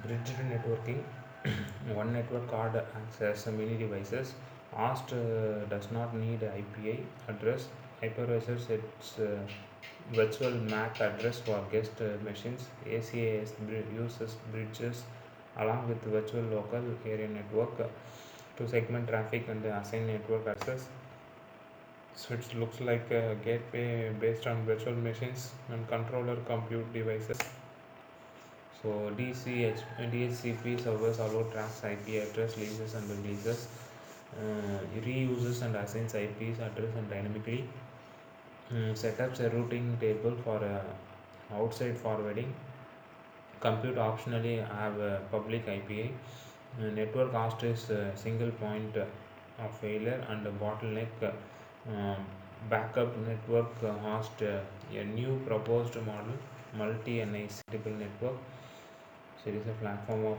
Bridged networking. One network card acts as many devices. Host does not need IPA address. Hypervisor sets virtual MAC address for guest machines. ACAS uses bridges along with virtual local area network to segment traffic and assign network access. Switch looks like a gateway based on virtual machines and controller compute devices. So DHCP servers allow tracks IP address, leases and releases, reuses and assigns IPs address and dynamically setups a routing table for outside forwarding. Compute optionally have a public IPA. Network host is a single point of failure and a bottleneck. Backup network host, a new proposed model, multi-NIC network. So it is a platform of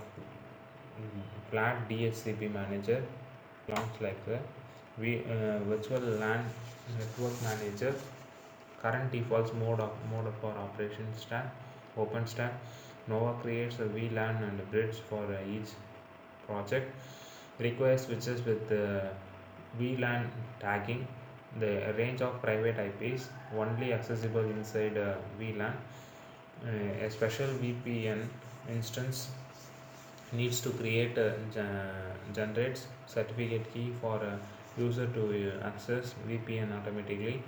flat DHCP manager, launched like the virtual LAN network manager. Current defaults mode for operation stack, OpenStack. Nova creates a VLAN and a bridge for each project. Requires switches with VLAN tagging. The range of private IPs only accessible inside VLAN. A special VPN instance needs to create generates certificate key for a user to access VPN automatically.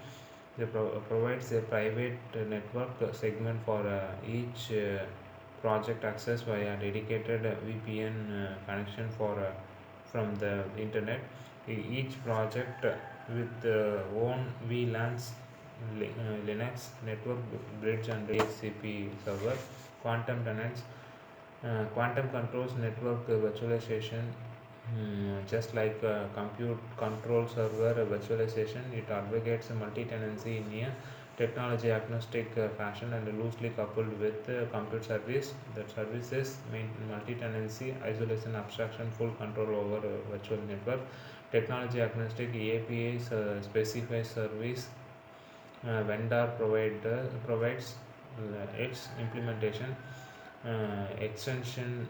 They provides a private network segment for each project access via dedicated VPN connection for from the internet. Each project with own VLANs, Linux network bridge and DHCP server, quantum tenants. Quantum controls network virtualization, just like compute control server virtualization. It advocates multi-tenancy in a technology agnostic fashion and loosely coupled with compute service. That service is multi-tenancy, isolation, abstraction, full control over virtual network. Technology agnostic APIs specify service vendor provides its implementation extension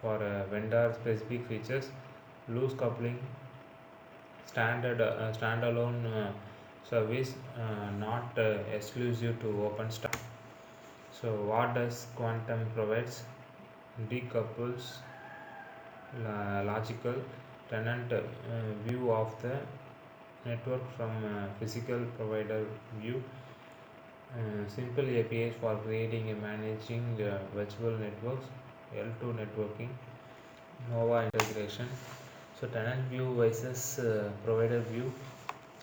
for vendor specific features. Loose coupling, standalone service, not exclusive to OpenStack. So what does quantum provides? Decouples logical tenant view of the network from physical provider view. Simple APIs for creating and managing virtual networks. L2 networking. Nova integration. So tenant view versus provider view.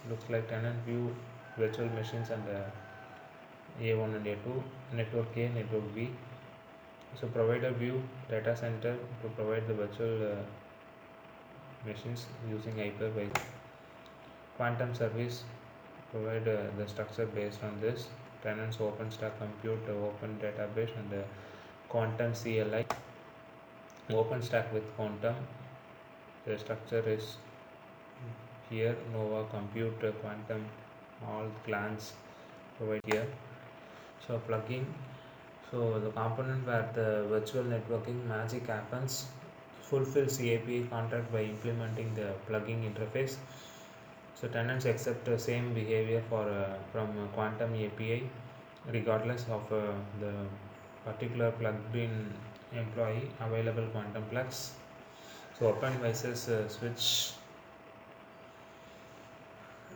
Looks like tenant view virtual machines and A1 and A2. Network A, network B. So provider view data center to provide the virtual machines using hypervisor. Quantum service provide the structure based on this. Tenants OpenStack compute, open database and quantum CLI. OpenStack with quantum. The structure is here. Nova compute, quantum, all clans provide here. So plugin. So the component where the virtual networking magic happens fulfills the API contract by implementing the plugin interface. So tenants accept the same behavior for from quantum API regardless of the particular plugged-in employee available quantum plugs. So open devices switch,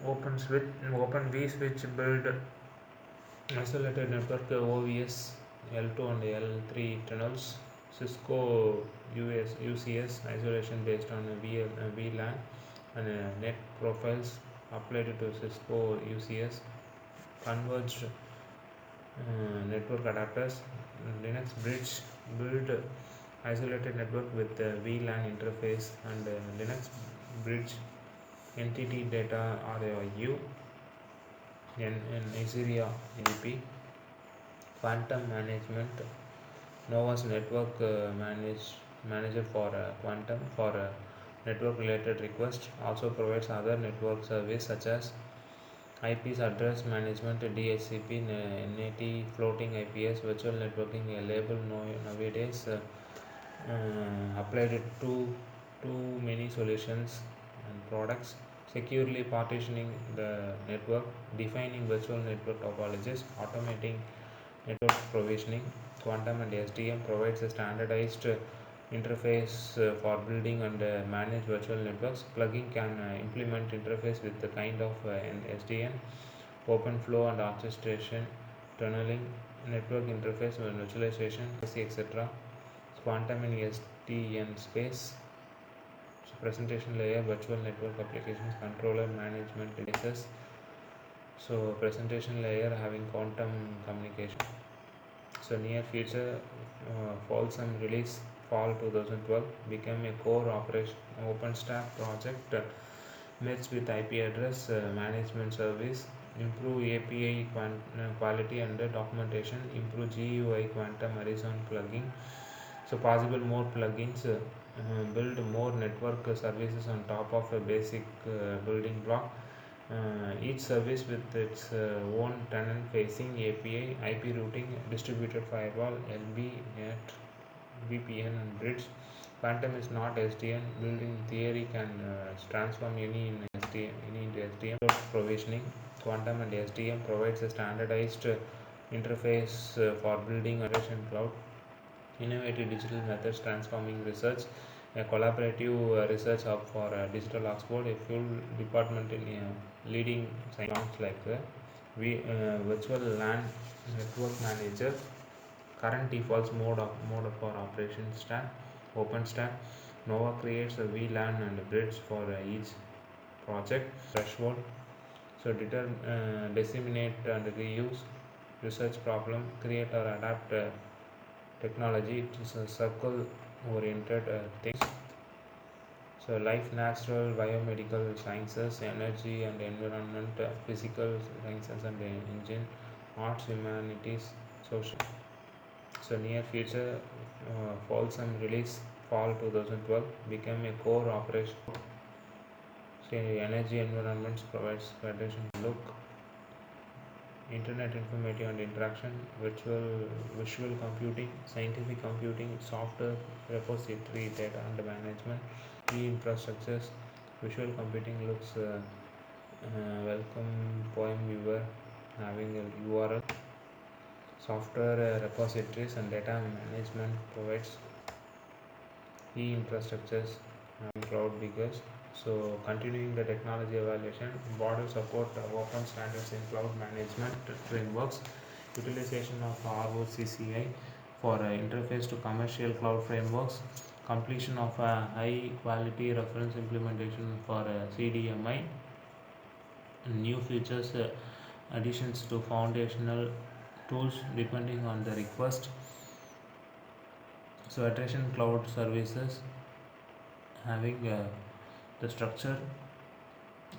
open vSwitch build isolated network OVS L2 and L3 tunnels. Cisco UCS isolation based on VLAN and net profiles applied to Cisco UCS. Converged network adapters. Linux bridge build isolated network with VLAN interface and Linux bridge entity data RAIU and Xeria NP. Quantum management. Nova's network manager for quantum for network related requests also provides other network service such as IPs address management, DHCP, NAT, floating IPS, virtual networking, a label nowadays. applied it to too many solutions and products, securely partitioning the network, defining virtual network topologies, automating network provisioning. Quantum and SDM provides a standardized interface for building and manage virtual networks. Plugin can implement interface with the kind of an SDN, open flow and orchestration, tunneling, network interface, virtualization, etc. Quantum and SDN space, so presentation layer, virtual network applications, controller management devices. So presentation layer having quantum communication. So near future, Folsom release fall 2012 became a core operation OpenStack project, merged with IP address management service, improve API quality and documentation, improve GUI quantum horizon plugin. So possible more plugins, build more network services on top of a basic building block. Each service with its own tenant facing API, IP routing, distributed firewall, LB, NET, VPN, and bridge. Quantum is not SDN. Building theory can transform any in SDN, any into SDN. Provisioning. Quantum and SDN provides a standardized interface for building a cloud. Innovative digital methods transforming research, a collaborative research hub for digital Oxford, a full department in leading science like virtual LAN network manager, current defaults mode for operation stack, OpenStack. Nova creates a VLAN and bridge for each project. Threshold. So disseminate and reuse. Research problem, create or adapt technology. It is a circle oriented things. So life, natural, biomedical sciences, energy and environment, physical sciences and engine, arts, humanities, social. So near future, Folsom release fall 2012 became a core operation. So energy environments provides federation look, internet informative and interaction, visual computing, scientific computing, software repository, data and management, infrastructures. Visual computing looks welcome poem viewer having a URL, software repositories and data management provides infrastructures and cloud because. So continuing the technology evaluation, broader support open standards in cloud management frameworks, utilization of ROCCI for interface to commercial cloud frameworks, completion of high quality reference implementation for CDMI, new features, additions to foundational tools depending on the request. So attrition cloud services having the structure,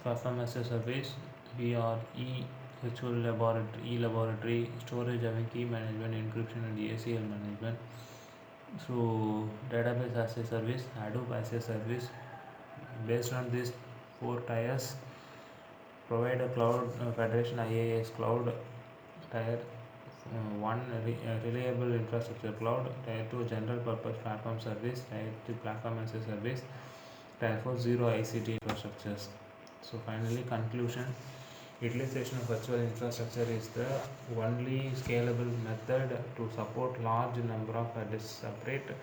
perform as a service, VRE, virtual laboratory, e-laboratory, storage having key management, encryption and ACL management. So database as a service, Hadoop as a service. Based on these four tiers, provide a cloud federation IaaS cloud. Tier 1 reliable infrastructure cloud. Tier 2 general purpose platform service. Tier 3 platform as a service. Tier 4 zero ICT infrastructures. So finally conclusion, utilization of virtual infrastructure is the only scalable method to support large number of separate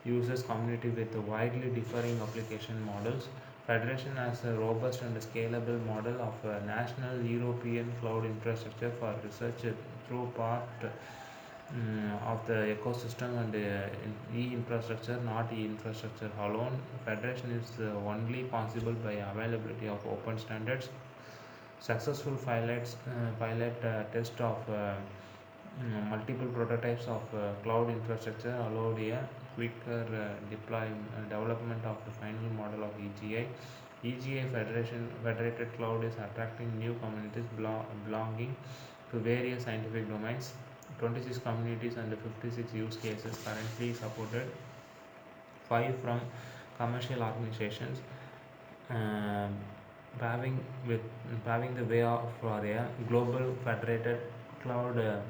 users community with widely differing application models. Federation has a robust and scalable model of a national European cloud infrastructure for research through part of the ecosystem and e-infrastructure, not e-infrastructure alone. Federation is only possible by availability of open standards. Successful pilot test of multiple prototypes of cloud infrastructure allowed a quicker development of the final model of EGI. EGI federated cloud is attracting new communities belonging to various scientific domains. 26 communities and 56 use cases currently supported, 5 from commercial organizations, um, paving the way for a global federated cloud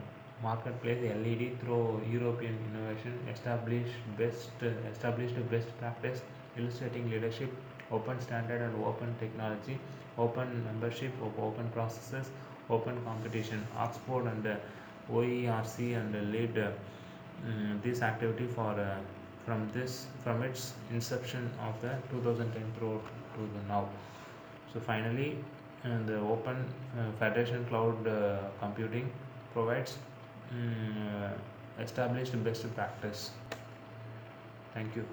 marketplace LED through European innovation, established best practice, illustrating leadership, open standard and open technology, open membership of open processes, open competition. Oxford and OERC and lead this activity from its inception of the 2010 through to the now. So finally, the Open Federation Cloud Computing provides established best practice. Thank you.